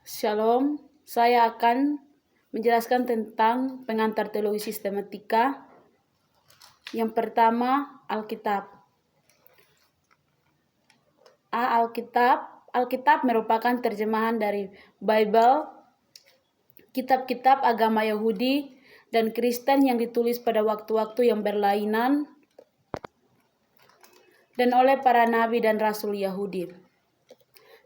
Shalom, saya akan menjelaskan tentang pengantar teologi sistematika. Yang pertama, Alkitab. Alkitab merupakan terjemahan dari Bible, kitab-kitab agama Yahudi dan Kristen yang ditulis pada waktu-waktu yang berlainan dan oleh para nabi dan rasul Yahudi.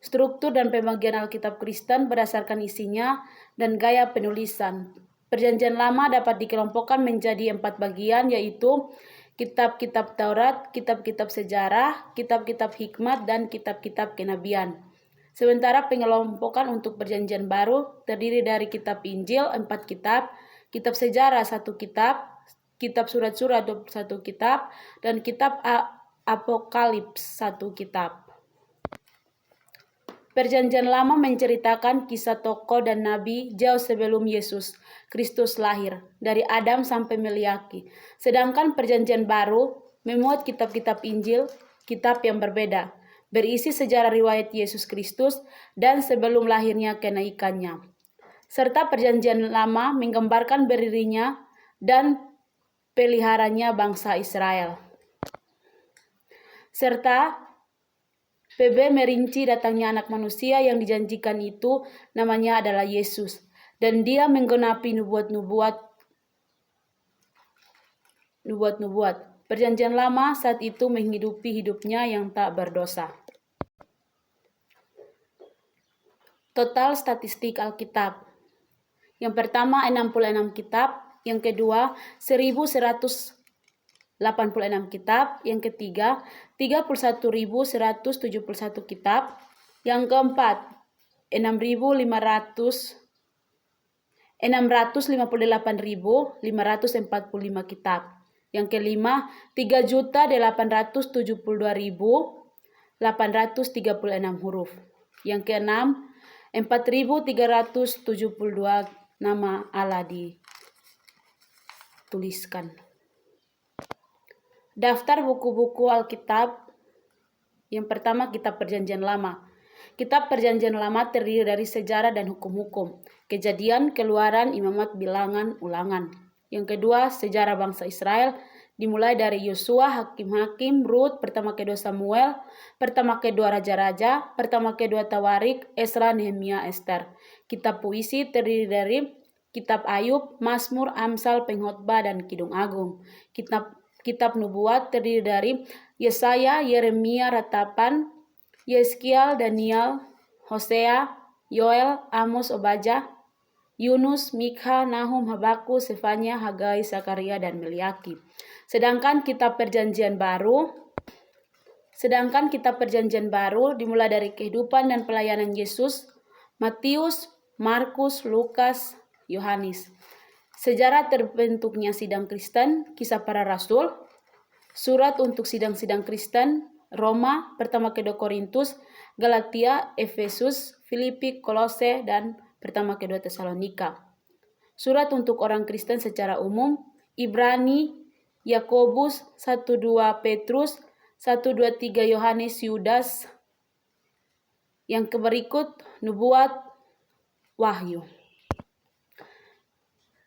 Struktur dan pembagian Alkitab Kristen berdasarkan isinya dan gaya penulisan. Perjanjian Lama dapat dikelompokkan menjadi 4 bagian, yaitu kitab-kitab Taurat, kitab-kitab sejarah, kitab-kitab hikmat, dan kitab-kitab kenabian. Sementara pengelompokan untuk Perjanjian Baru terdiri dari kitab Injil 4 kitab, kitab sejarah 1 kitab, kitab surat-surat 1 kitab, dan kitab Apokalips 1 kitab. Perjanjian Lama menceritakan kisah tokoh dan nabi jauh sebelum Yesus Kristus lahir, dari Adam sampai Meliaki. Sedangkan Perjanjian Baru memuat kitab-kitab Injil, kitab yang berbeda, berisi sejarah riwayat Yesus Kristus dan sebelum lahirnya kenaikannya. Serta Perjanjian Lama menggambarkan berdirinya dan peliharanya bangsa Israel. Serta PB merinci datangnya anak manusia yang dijanjikan itu namanya adalah Yesus. Dan dia menggenapi nubuat-nubuat. Perjanjian Lama saat itu menghidupi hidupnya yang tak berdosa. Total statistik Alkitab. Yang pertama 66 kitab. Yang kedua 1186 kitab, yang ketiga 31.171 kitab, yang keempat 658.545 kitab, yang kelima 3.872.836 huruf, yang keenam 4.372 nama Allah dituliskan. Daftar buku-buku Alkitab. Yang pertama, Kitab Perjanjian Lama. Kitab Perjanjian Lama terdiri dari sejarah dan hukum-hukum, Kejadian, Keluaran, Imamat, Bilangan, Ulangan. Yang kedua, sejarah bangsa Israel, dimulai dari Yosua, Hakim-Hakim, Rut, pertama kedua Samuel, pertama kedua Raja-Raja, pertama kedua Tawarik, Esra, Nehemia, Ester. Kitab puisi terdiri dari Kitab Ayub, Mazmur, Amsal, Pengkhotbah, dan Kidung Agung. Kitab Nubuat terdiri dari Yesaya, Yeremia, Ratapan, Yeskiel, Daniel, Hosea, Yoel, Amos, Obadjah, Yunus, Mikha, Nahum, Habakus, Sefanya, Hagai, Zakaria, dan Meliaki. Sedangkan kitab Perjanjian Baru dimulai dari kehidupan dan pelayanan Yesus, Matius, Markus, Lukas, Yohanes. Sejarah terbentuknya sidang Kristen, Kisah Para Rasul, surat untuk sidang-sidang Kristen, Roma, pertama kedua Korintus, Galatia, Efesus, Filipi, Kolose, dan pertama kedua Tesalonika. Surat untuk orang Kristen secara umum, Ibrani, Yakobus, 1-2 Petrus, 1-2-3 Yohanes, Yudas. Yang berikut Nubuat, Wahyu.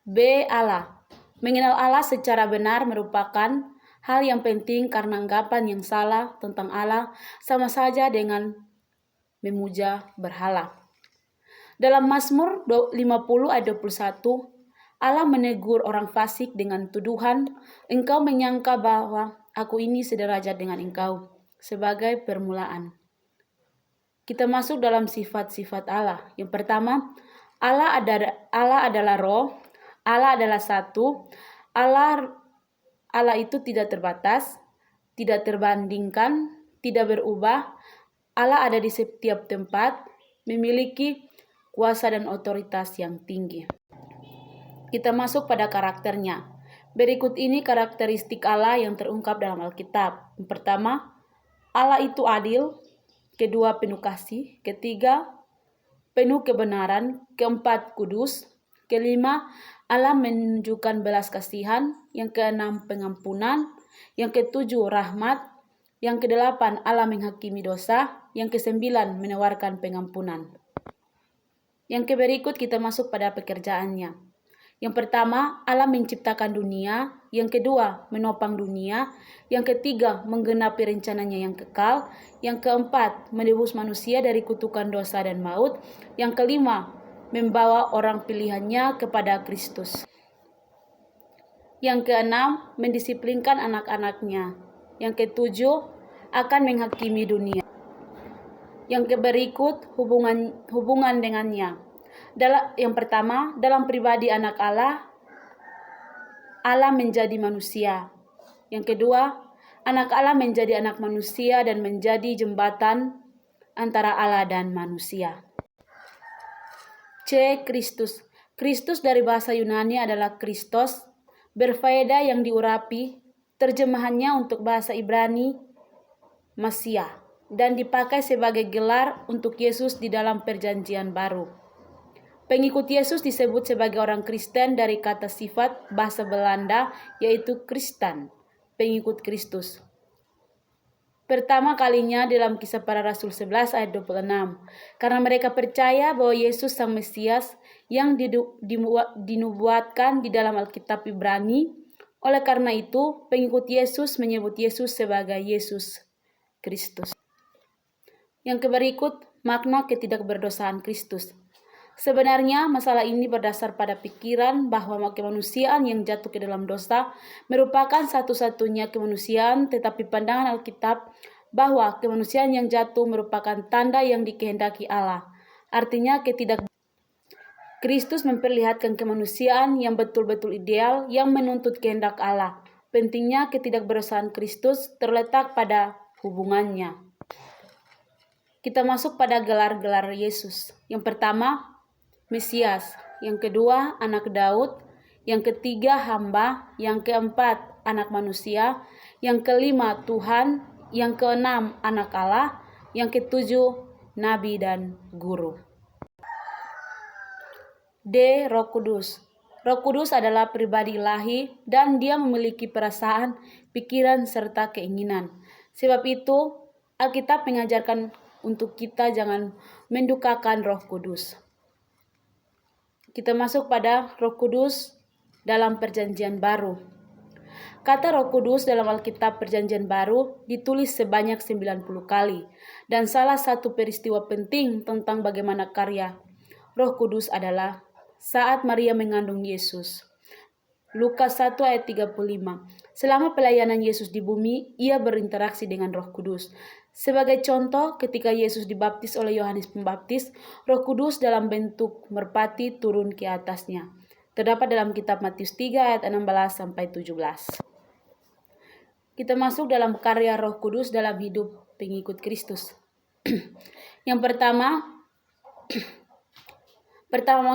B. Allah. Mengenal Allah secara benar merupakan hal yang penting karena anggapan yang salah tentang Allah sama saja dengan memuja berhala. Dalam Mazmur 50 ayat 21, Allah menegur orang fasik dengan tuduhan, "Engkau menyangka bahwa aku ini sederajat dengan engkau," sebagai permulaan. Kita masuk dalam sifat-sifat Allah. Yang pertama, Allah adalah roh. Allah adalah satu. Allah itu tidak terbatas, tidak terbandingkan, tidak berubah. Allah ada di setiap tempat, memiliki kuasa dan otoritas yang tinggi. Kita masuk pada karakternya. Berikut ini karakteristik Allah yang terungkap dalam Alkitab. Yang pertama, Allah itu adil. Kedua, penuh kasih. Ketiga, penuh kebenaran. Keempat, kudus. Kelima, Allah menunjukkan belas kasihan. Yang keenam, pengampunan. Yang ketujuh, rahmat. Yang kedelapan, Allah menghakimi dosa. Yang kesembilan, menawarkan pengampunan. Yang berikut kita masuk pada pekerjaannya. Yang pertama, Allah menciptakan dunia. Yang kedua, menopang dunia. Yang ketiga, menggenapi rencananya yang kekal. Yang keempat, menebus manusia dari kutukan dosa dan maut. Yang kelima, membawa orang pilihannya kepada Kristus. Yang keenam, mendisiplinkan anak-anaknya. Yang ketujuh, akan menghakimi dunia. Yang berikut, hubungan dengannya. Yang pertama, dalam pribadi anak Allah, Allah menjadi manusia. Yang kedua, anak Allah menjadi anak manusia dan menjadi jembatan antara Allah dan manusia. C. Kristus. Kristus dari bahasa Yunani adalah Kristos, berfaedah yang diurapi, terjemahannya untuk bahasa Ibrani, Masiah, dan dipakai sebagai gelar untuk Yesus di dalam Perjanjian Baru. Pengikut Yesus disebut sebagai orang Kristen dari kata sifat bahasa Belanda yaitu Kristen, pengikut Kristus. Pertama kalinya dalam Kisah Para Rasul 11 ayat 26. Karena mereka percaya bahwa Yesus Sang Mesias yang dinubuatkan di dalam Alkitab Ibrani. Oleh karena itu, pengikut Yesus menyebut Yesus sebagai Yesus Kristus. Yang berikut, makna ketidakberdosaan Kristus. Sebenarnya masalah ini berdasar pada pikiran bahwa kemanusiaan yang jatuh ke dalam dosa merupakan satu-satunya kemanusiaan, tetapi pandangan Alkitab bahwa kemanusiaan yang jatuh merupakan tanda yang dikehendaki Allah. Artinya Kristus memperlihatkan kemanusiaan yang betul-betul ideal yang menuntut kehendak Allah. Pentingnya ketidakberdosaan Kristus terletak pada hubungannya. Kita masuk pada gelar-gelar Yesus. Yang pertama, Mesias. Yang kedua, anak Daud. Yang ketiga, hamba. Yang keempat, anak manusia. Yang kelima, Tuhan. Yang keenam, anak Allah. Yang ketujuh, nabi dan guru. D. Roh Kudus. Roh Kudus adalah pribadi ilahi dan dia memiliki perasaan, pikiran, serta keinginan. Sebab itu, Alkitab mengajarkan untuk kita jangan mendukakan Roh Kudus. Kita masuk pada Roh Kudus dalam Perjanjian Baru. Kata Roh Kudus dalam Alkitab Perjanjian Baru ditulis sebanyak 90 kali. Dan salah satu peristiwa penting tentang bagaimana karya Roh Kudus adalah saat Maria mengandung Yesus. Lukas 1 ayat 35. Selama pelayanan Yesus di bumi, ia berinteraksi dengan Roh Kudus. Sebagai contoh, ketika Yesus dibaptis oleh Yohanes Pembaptis, Roh Kudus dalam bentuk merpati turun ke atasnya. Terdapat dalam kitab Matius 3 ayat 16 sampai 17. Kita masuk dalam karya Roh Kudus dalam hidup pengikut Kristus. Yang pertama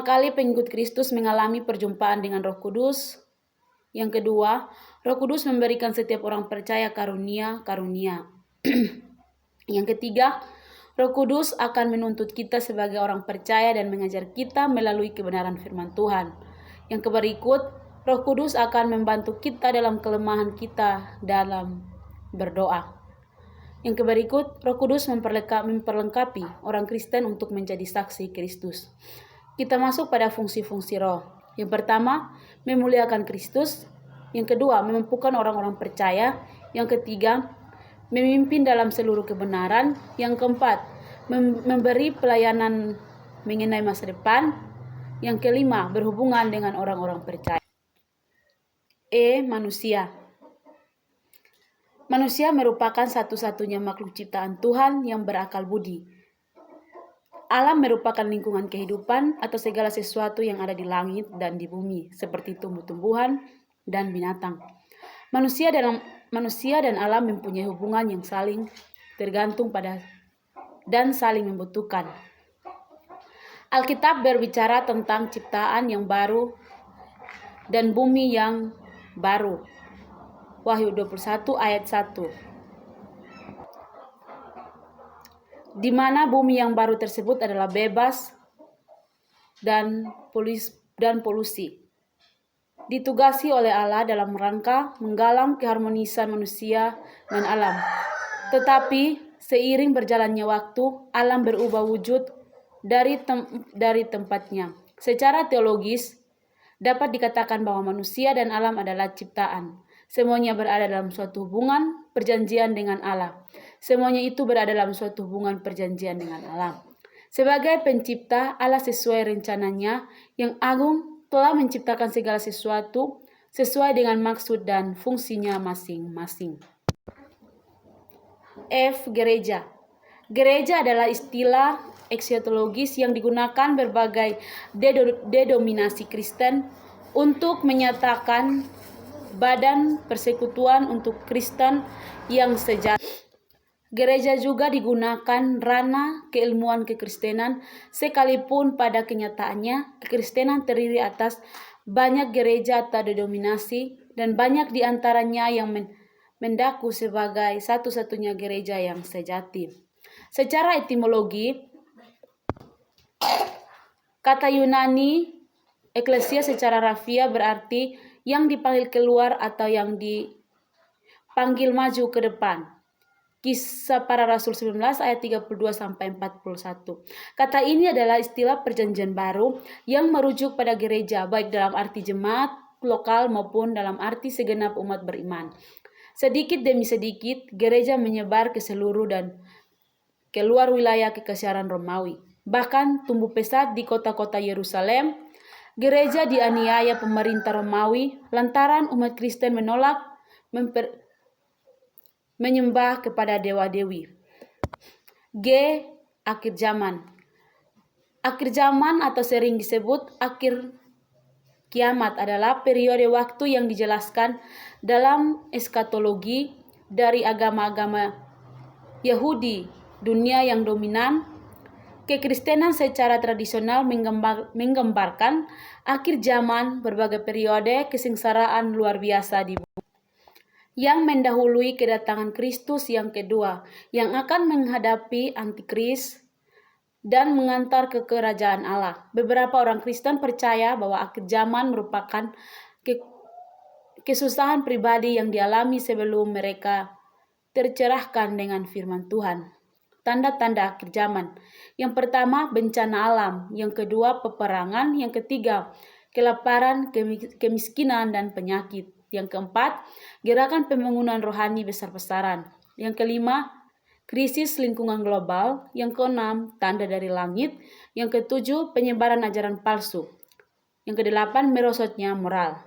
kali pengikut Kristus mengalami perjumpaan dengan Roh Kudus. Yang kedua, Roh Kudus memberikan setiap orang percaya karunia-karunia. Yang ketiga, Roh Kudus akan menuntut kita sebagai orang percaya dan mengajar kita melalui kebenaran firman Tuhan. Yang berikut, Roh Kudus akan membantu kita dalam kelemahan kita dalam berdoa. Yang berikut, Roh Kudus memperlengkapi orang Kristen untuk menjadi saksi Kristus. Kita masuk pada fungsi-fungsi Roh. Yang pertama, memuliakan Kristus. Yang kedua, memampukan orang-orang percaya. Yang ketiga, memimpin dalam seluruh kebenaran. Yang keempat, memberi pelayanan mengenai masa depan. Yang kelima, berhubungan dengan orang-orang percaya. Manusia. Manusia merupakan satu-satunya makhluk ciptaan Tuhan yang berakal budi. Alam merupakan lingkungan kehidupan atau segala sesuatu yang ada di langit dan di bumi, seperti tumbuh-tumbuhan dan binatang. Manusia dan alam mempunyai hubungan yang saling tergantung pada dan saling membutuhkan. Alkitab berbicara tentang ciptaan yang baru dan bumi yang baru. Wahyu 21 ayat 1. Di mana bumi yang baru tersebut adalah bebas dan polusi. Ditugasi oleh Allah dalam rangka menggalang keharmonisan manusia dan alam. Tetapi seiring berjalannya waktu, alam berubah wujud dari tempatnya. Secara teologis, dapat dikatakan bahwa manusia dan alam adalah ciptaan. Semuanya berada dalam suatu hubungan perjanjian dengan Allah. Semuanya itu berada dalam suatu hubungan perjanjian dengan alam. Sebagai pencipta, Allah sesuai rencananya yang agung telah menciptakan segala sesuatu sesuai dengan maksud dan fungsinya masing-masing. F. Gereja. Gereja adalah istilah eksiatologis yang digunakan berbagai denominasi Kristen untuk menyatakan badan persekutuan untuk Kristen yang sejati. Gereja juga digunakan ranah keilmuan kekristenan, sekalipun pada kenyataannya kekristenan terdiri atas banyak gereja atau denominasi dan banyak di antaranya yang mendaku sebagai satu-satunya gereja yang sejati. Secara etimologi, kata Yunani eklesia secara rafiah berarti yang dipanggil keluar atau yang dipanggil maju ke depan. Kisah Para Rasul 19 ayat 32-41. Kata ini adalah istilah perjanjian baru yang merujuk pada gereja, baik dalam arti jemaat lokal maupun dalam arti segenap umat beriman. Sedikit demi sedikit, gereja menyebar ke seluruh dan keluar wilayah kekaisaran Romawi. Bahkan tumbuh pesat di kota-kota Yerusalem. Gereja dianiaya pemerintah Romawi lantaran umat Kristen menolak menyembah kepada dewa-dewi. G. Akhir zaman. Akhir zaman atau sering disebut akhir kiamat adalah periode waktu yang dijelaskan dalam eskatologi dari agama-agama Yahudi dunia yang dominan. Kekristenan secara tradisional menggambarkan akhir zaman berbagai periode kesengsaraan luar biasa di bumi yang mendahului kedatangan Kristus yang kedua, yang akan menghadapi antikris dan mengantar ke kerajaan Allah. Beberapa orang Kristen percaya bahwa akhir zaman merupakan kesusahan pribadi yang dialami sebelum mereka tercerahkan dengan firman Tuhan. Tanda-tanda akhir zaman. Yang pertama, bencana alam. Yang kedua, peperangan. Yang ketiga, kelaparan, kemiskinan, dan penyakit. Yang keempat, gerakan pembangunan rohani besar-besaran. Yang kelima, krisis lingkungan global. Yang keenam, tanda dari langit. Yang ketujuh, penyebaran ajaran palsu. Yang kedelapan, merosotnya moral.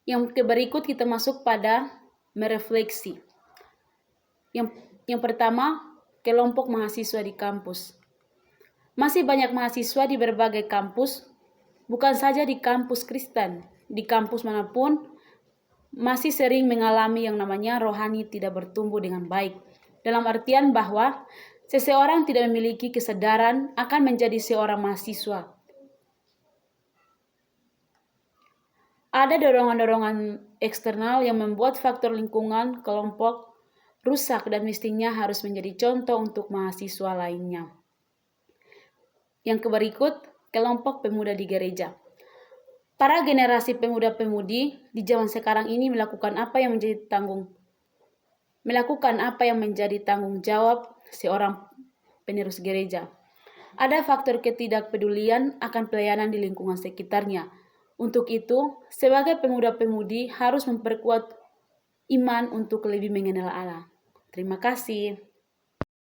Yang berikut kita masuk pada merefleksi. Yang pertama, kelompok mahasiswa di kampus. Masih banyak mahasiswa di berbagai kampus, bukan saja di kampus Kristen, di kampus manapun, masih sering mengalami yang namanya rohani tidak bertumbuh dengan baik. Dalam artian bahwa seseorang tidak memiliki kesadaran akan menjadi seorang mahasiswa. Ada dorongan-dorongan eksternal yang membuat faktor lingkungan kelompok rusak dan mestinya harus menjadi contoh untuk mahasiswa lainnya. Yang berikut, kelompok pemuda di gereja. Para generasi pemuda-pemudi di zaman sekarang ini melakukan apa yang menjadi tanggung jawab seorang penerus gereja. Ada faktor ketidakpedulian akan pelayanan di lingkungan sekitarnya. Untuk itu, sebagai pemuda-pemudi harus memperkuat iman untuk lebih mengenal Allah. Terima kasih.